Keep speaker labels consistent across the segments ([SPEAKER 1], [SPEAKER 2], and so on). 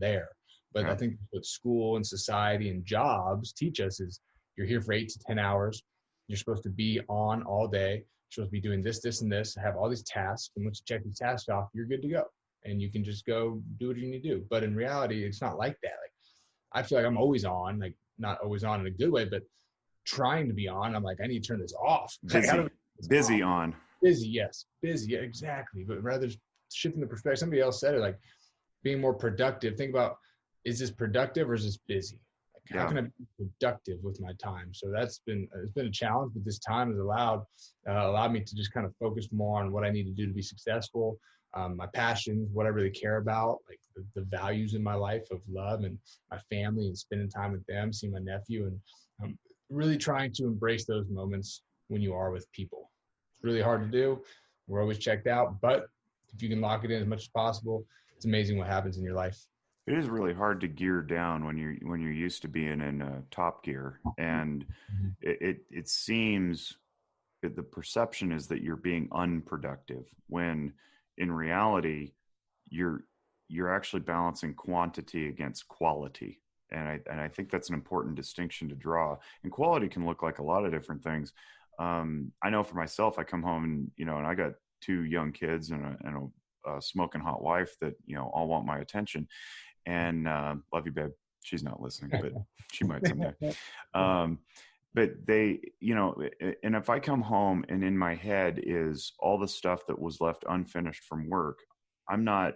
[SPEAKER 1] there. But I think what school and society and jobs teach us is you're here for 8 to 10 hours. You're supposed to be on all day. You're supposed to be doing this, this, and this, have all these tasks. And once you check these tasks off, you're good to go. And you can just go do what you need to do. But in reality, it's not like that. Like, I feel like I'm always on, like not always on in a good way, but trying to be on. I'm like, I need to turn this off.
[SPEAKER 2] Busy on.
[SPEAKER 1] Busy, yes. Busy, yeah, exactly. But rather shifting the perspective. Somebody else said it, like being more productive. Think about, is this productive or is this busy? Like, how can I be productive with my time? So it's been a challenge, but this time has allowed me to just kind of focus more on what I need to do to be successful. My passions, what I really care about, like the values in my life of love and my family and spending time with them, seeing my nephew, and really trying to embrace those moments when you are with people. It's really hard to do. We're always checked out, but if you can lock it in as much as possible, it's amazing what happens in your life.
[SPEAKER 2] It is really hard to gear down when you're used to being in top gear, and it seems that the perception is that you're being unproductive when in reality you're actually balancing quantity against quality, and I think that's an important distinction to draw. And quality can look like a lot of different things. I know for myself, I come home and I got 2 young kids and a smoking hot wife that all want my attention. And love you, babe. She's not listening, but she might someday. But they, and if I come home and in my head is all the stuff that was left unfinished from work, I'm not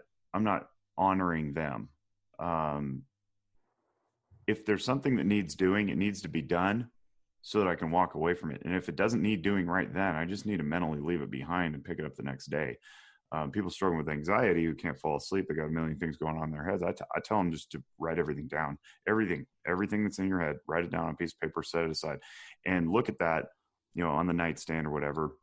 [SPEAKER 2] honoring them. If there's something that needs doing, it needs to be done so that I can walk away from it. And if it doesn't need doing right then, I just need to mentally leave it behind and pick it up the next day. People struggling with anxiety who can't fall asleep, they got a million things going on in their heads. I tell them just to write everything down, everything that's in your head, write it down on a piece of paper, set it aside, and look at that, on the nightstand or whatever,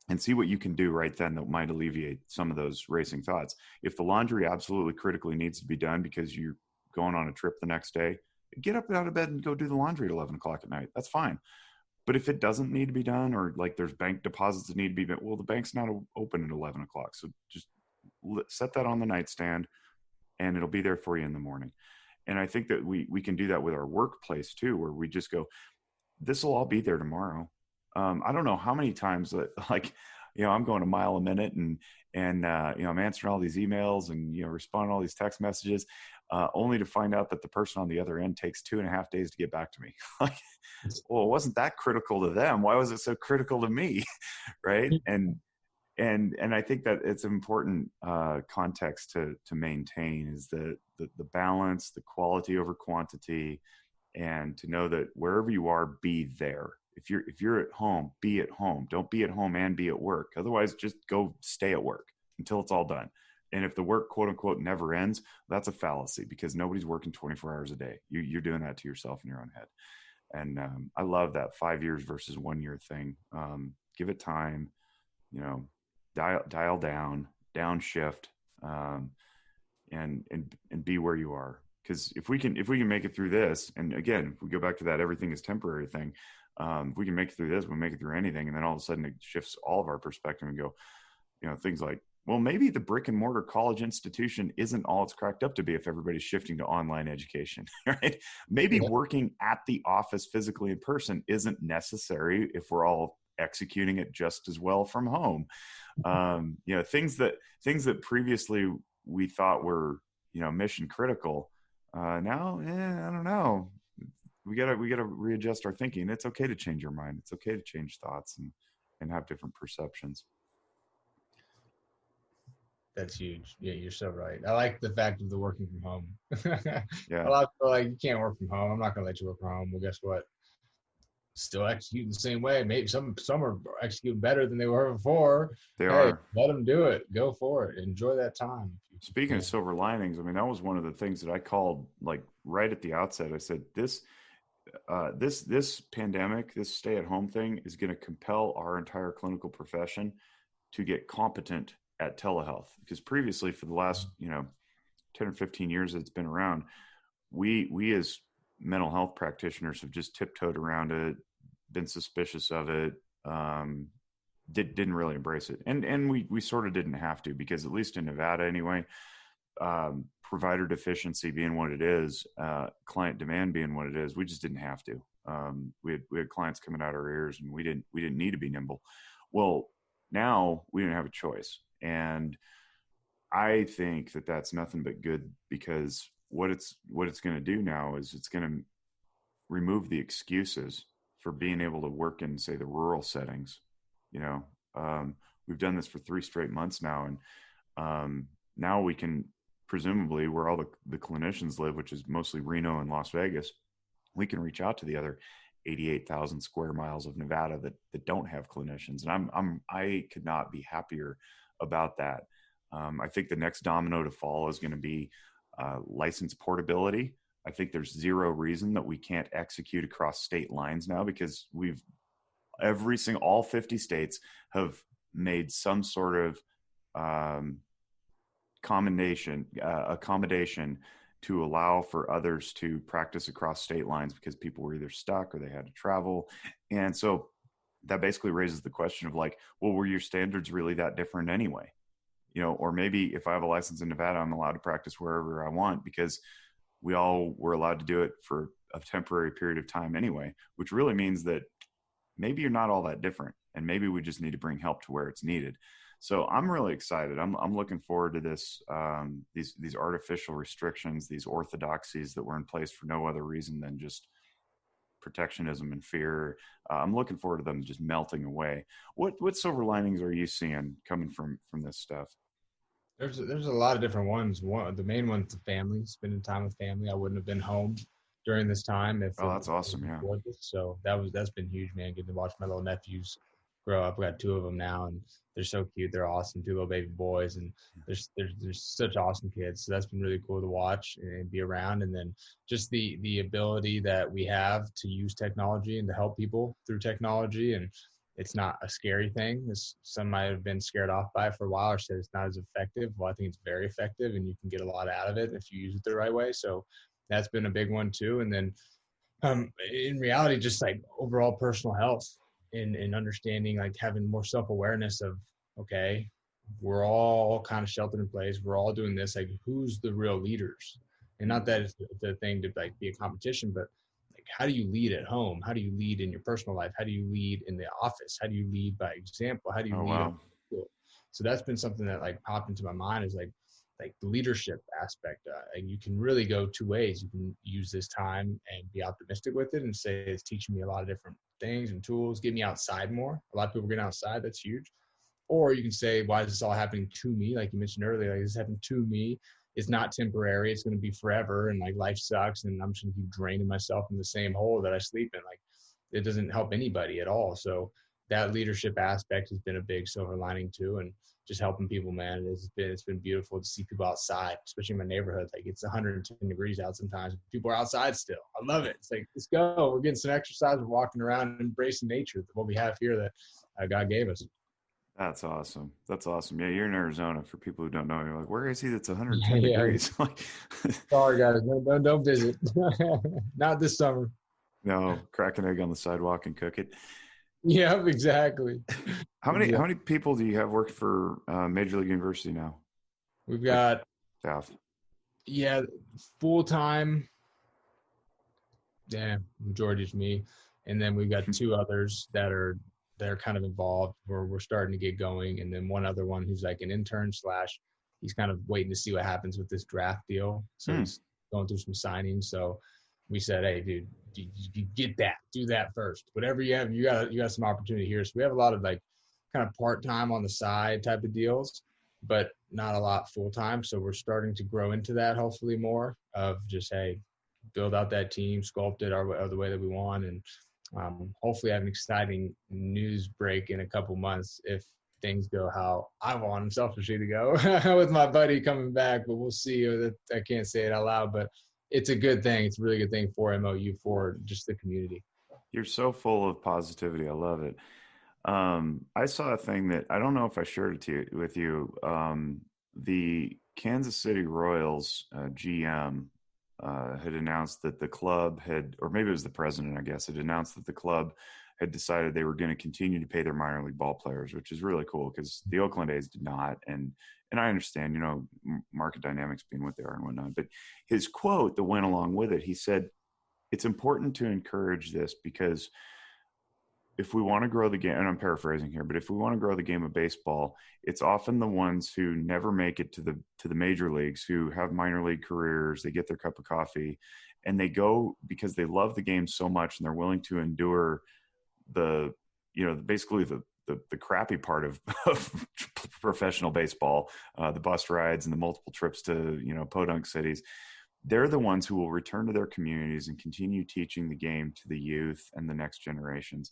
[SPEAKER 2] and see what you can do right then that might alleviate some of those racing thoughts. If the laundry absolutely critically needs to be done because you're going on a trip the next day, get up out of bed and go do the laundry at 11 o'clock at night. That's fine. But if it doesn't need to be done, or like there's bank deposits that need to be done, well, the bank's not open at 11 o'clock. So just set that on the nightstand and it'll be there for you in the morning. And I think that we can do that with our workplace too, where we just go, this will all be there tomorrow. I don't know how many times that I'm going a mile a minute and I'm answering all these emails and, responding to all these text messages, only to find out that the person on the other end takes 2.5 days to get back to me. Well, it wasn't that critical to them. Why was it so critical to me? Right. And I think that it's an important context to maintain is the balance, the quality over quantity, and to know that wherever you are, be there. If you're at home, be at home. Don't be at home and be at work. Otherwise, just go stay at work until it's all done. And if the work, quote unquote, never ends, that's a fallacy because nobody's working 24 hours a day. You're doing that to yourself in your own head. And I love that 5 years versus 1 year thing. Give it time, dial down, downshift, and be where you are. Because if we can make it through this, and again, if we go back to that everything is temporary thing, if we can make it through this, we'll make it through anything. And then all of a sudden it shifts all of our perspective and go, things like, well, maybe the brick and mortar college institution isn't all it's cracked up to be if everybody's shifting to online education, right? Maybe working at the office physically in person isn't necessary if we're all executing it just as well from home. Things that previously we thought were, mission critical. Now, I don't know. We gotta readjust our thinking. It's okay to change your mind. It's okay to change thoughts and have different perceptions.
[SPEAKER 1] That's huge. Yeah, you're so right. I like the fact of the working from home.
[SPEAKER 2] Yeah.
[SPEAKER 1] A lot of people are like, you can't work from home. I'm not going to let you work from home. Well, guess what? Still executing the same way. Maybe some are executing better than they were before.
[SPEAKER 2] They are.
[SPEAKER 1] Let them do it. Go for it. Enjoy that time.
[SPEAKER 2] Speaking of silver linings, I mean, that was one of the things that I called like right at the outset. I said, this pandemic, this stay-at-home thing is going to compel our entire clinical profession to get competent at telehealth, because previously for the last 10 or 15 years it's been around, we as mental health practitioners have just tiptoed around it, been suspicious of it, didn't really embrace it, and we sort of didn't have to, because at least in Nevada anyway, provider deficiency being what it is, client demand being what it is, we just didn't have to. We had clients coming out our ears, and we didn't need to be nimble. Well, now we didn't have a choice, and I think that that's nothing but good, because what it's going to do now is it's going to remove the excuses for being able to work in, say, the rural settings. We've done this for 3 straight months now, and now we can, presumably, where all the clinicians live, which is mostly Reno and Las Vegas, we can reach out to the other 88,000 square miles of Nevada that don't have clinicians. And I could not be happier about that. I think the next domino to fall is going to be license portability. I think there's zero reason that we can't execute across state lines now, because all 50 states have made some sort of accommodation to allow for others to practice across state lines, because people were either stuck or they had to travel. And so that basically raises the question of, like, well, were your standards really that different anyway? Or maybe if I have a license in Nevada, I'm allowed to practice wherever I want, because we all were allowed to do it for a temporary period of time anyway, which really means that maybe you're not all that different, and maybe we just need to bring help to where it's needed. So I'm really excited. I'm looking forward to this, these artificial restrictions, these orthodoxies that were in place for no other reason than just protectionism and fear. I'm looking forward to them just melting away. What silver linings are you seeing coming from this stuff?
[SPEAKER 1] There's a lot of different ones. The main one's the family, spending time with family. I wouldn't have been home during this time if.
[SPEAKER 2] Oh, that's awesome! Yeah.
[SPEAKER 1] So that's been huge, man. Getting to watch my little nephews grow up. We got 2 of them now, and they're so cute. They're awesome, 2 little baby boys, and they're such awesome kids. So that's been really cool to watch and be around. And then just the ability that we have to use technology and to help people through technology, and it's not a scary thing. Some might have been scared off by it for a while, or said it's not as effective. Well, I think it's very effective, and you can get a lot out of it if you use it the right way. So that's been a big one too. And then in reality, just like overall personal health and understanding, like having more self-awareness of, okay, we're all kind of sheltered in place. We're all doing this. Like, who's the real leaders? And not that it's the thing to like be a competition, but like, how do you lead at home? How do you lead in your personal life? How do you lead in the office? How do you lead by example? How do you lead?
[SPEAKER 2] Wow.
[SPEAKER 1] So that's been something that like popped into my mind, is like the leadership aspect. And you can really go 2 ways. You can use this time and be optimistic with it and say it's teaching me a lot of different things and tools, get me outside more. A lot of people are getting outside. That's huge. Or you can say, why is this all happening to me? Like you mentioned earlier, like, this happened to me. It's not temporary. It's going to be forever. And like, life sucks. And I'm just going to keep draining myself in the same hole that I sleep in. Like, it doesn't help anybody at all. So that leadership aspect has been a big silver lining too. And just helping people, man. It's been beautiful to see people outside, especially in my neighborhood. Like, it's 110 degrees out sometimes. People are outside still. I love it. It's like, let's go. We're getting some exercise. We're walking around, embracing nature, what we have here that God gave us.
[SPEAKER 2] That's awesome. That's awesome. Yeah, you're in Arizona. For people who don't know, you're like, where is he? That's 110
[SPEAKER 1] Yeah.
[SPEAKER 2] degrees.
[SPEAKER 1] Sorry, guys. Don't visit. Not this summer.
[SPEAKER 2] No, crack an egg on the sidewalk and cook it.
[SPEAKER 1] Yeah, exactly.
[SPEAKER 2] How many people do you have work for Major League University now?
[SPEAKER 1] We've got
[SPEAKER 2] staff.
[SPEAKER 1] Yeah, full time. Yeah, majority is me, and then we've got 2 others that are kind of involved. We're starting to get going, and then one other one who's like an intern / he's kind of waiting to see what happens with this draft deal. So he's going through some signings. So we said, hey, dude, you get that, do that first. Whatever you have, you got some opportunity here. So we have a lot of like kind of part-time on the side type of deals, but not a lot full-time. So we're starting to grow into that, hopefully more of just, hey, build out that team, sculpt it the way that we want. And hopefully have an exciting news break in a couple months if things go how I want them selfishly to go with my buddy coming back, but we'll see. I can't say it out loud, but it's a good thing. It's a really good thing for MOU, for just the community. You're
[SPEAKER 2] so full of positivity. I love it. I saw a thing that I don't know if I shared it with you. The Kansas City Royals GM had announced that the club had, or maybe it was the president, I guess, had announced that the club had decided they were going to continue to pay their minor league ball players, which is really cool because the Oakland A's did not. And I understand, you know, market dynamics being what they are and whatnot. But his quote that went along with it, he said, it's important to encourage this because if we want to grow the game, and I'm paraphrasing here, but if we want to grow the game of baseball, it's often the ones who never make it to the major leagues, who have minor league careers, they get their cup of coffee, and they go because they love the game so much and they're willing to endure basically the crappy part of professional baseball, the bus rides and the multiple trips to, you know, podunk cities. They're the ones who will return to their communities and continue teaching the game to the youth and the next generations.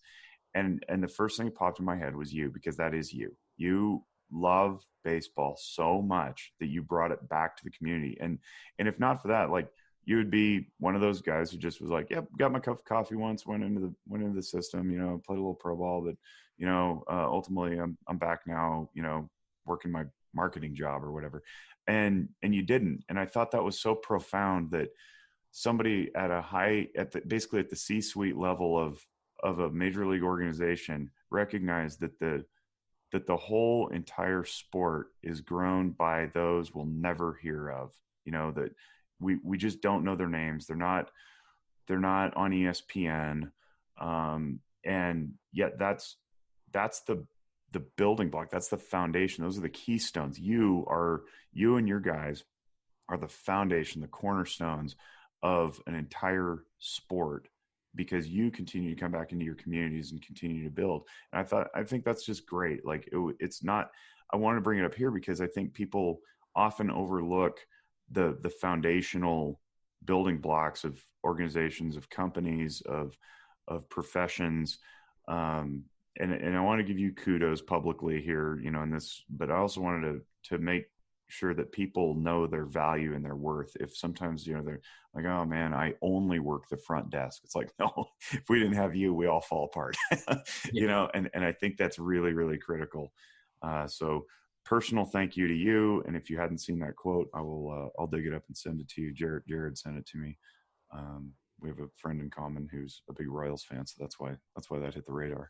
[SPEAKER 2] And the first thing that popped in my head was you, because that is you. You love baseball so much that you brought it back to the community. And if not for that, like, you would be one of those guys who just was like, yep, got my cup of coffee once, went into the system, you know, played a little pro ball, but, you know, ultimately I'm back now, you know, working my marketing job or whatever. And you didn't. And I thought that was so profound that somebody basically at the C-suite level of a major league organization recognized that the whole entire sport is grown by those we'll never hear of, you know, that we just don't know their names. They're not on ESPN. And yet that's the building block. That's the foundation. Those are the keystones. You and your guys are the foundation, the cornerstones of an entire sport, because you continue to come back into your communities and continue to build. And I think that's just great. Like it's not, I want to bring it up here because I think people often overlook the foundational building blocks of organizations, of companies, of professions. And I want to give you kudos publicly here, you know, in this, but I also wanted to make sure that people know their value and their worth. If sometimes, you know, they're like, oh man, I only work the front desk. It's like, no, if we didn't have you, we all fall apart, you know? And I think that's really, really critical. So personal thank you to you. And if you hadn't seen that quote, I'll dig it up and send it to you. Jared sent it to me. We have a friend in common who's a big Royals fan, so that's why that hit the radar.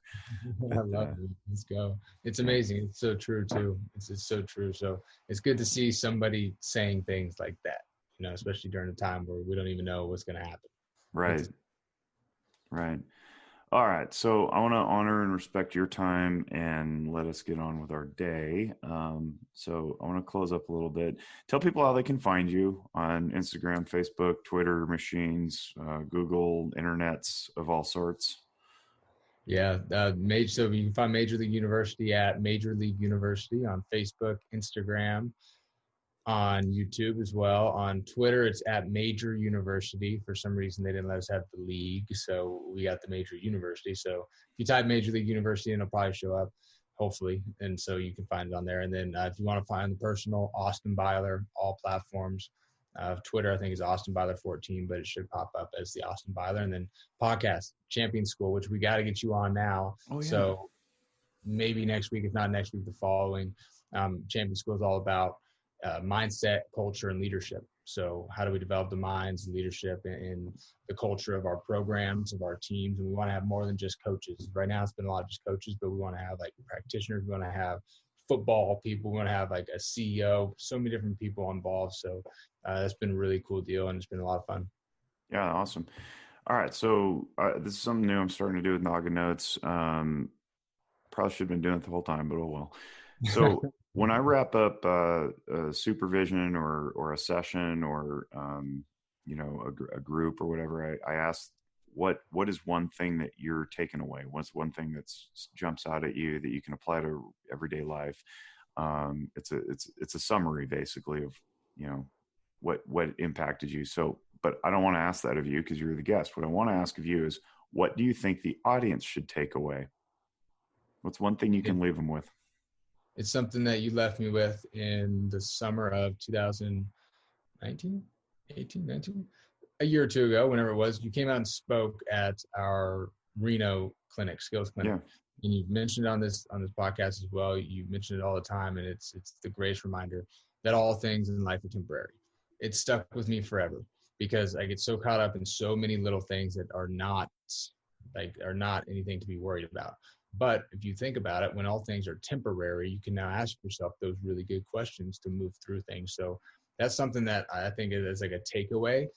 [SPEAKER 1] I love it. Let's go. It's amazing. It's so true too. It's so true. So it's good to see somebody saying things like that, you know, especially during a time where we don't even know what's going to happen.
[SPEAKER 2] Right. Right. All right. So I want to honor and respect your time and let us get on with our day. So I want to close up a little bit. Tell people how they can find you on Instagram, Facebook, Twitter, machines, Google, internets of all sorts.
[SPEAKER 1] Yeah. So you can find Major League University at Major League University on Facebook, Instagram, on YouTube as well. On Twitter, it's at Major University. For some reason, they didn't let us have the league, so we got the Major University. So if you type Major League University, it'll probably show up, hopefully. And so you can find it on there. And then if you want to find the personal, Austin Byler, all platforms. Twitter, I think, is Austin Byler 14, but it should pop up as the Austin Byler. And then podcast, Champion School, which we got to get you on now. Oh, yeah. So maybe next week, if not next week, the following. Champion School is all about mindset, culture, and leadership. So how do we develop the minds, leadership, and the culture of our programs, of our teams? And we want to have more than just coaches. Right now, it's been a lot of just coaches, but we want to have like practitioners. We want to have football people. We want to have like a CEO, so many different people involved. So that's been a really cool deal, and it's been a lot of fun.
[SPEAKER 2] Yeah, awesome. All right, so this is something new I'm starting to do with Noggin Notes. Probably should have been doing it the whole time, but oh well. So when I wrap up a supervision or a session or you know, a group or whatever, I ask what is one thing that you're taking away? What's one thing that jumps out at you that you can apply to everyday life? It's a summary basically of, you know, what impacted you. So, but I don't want to ask that of you because you're the guest. What I want to ask of you is, what do you think the audience should take away? What's one thing you can leave them with?
[SPEAKER 1] It's something that you left me with in the summer of 2019, a year or two ago, whenever it was. You came out and spoke at our Reno clinic, skills clinic. Yeah. And you've mentioned it on this podcast as well. You mention it all the time, and it's the greatest reminder that all things in life are temporary. It stuck with me forever because I get so caught up in so many little things that are not anything to be worried about. But if you think about it, when all things are temporary, you can now ask yourself those really good questions to move through things. So that's something that I think is like a takeaway,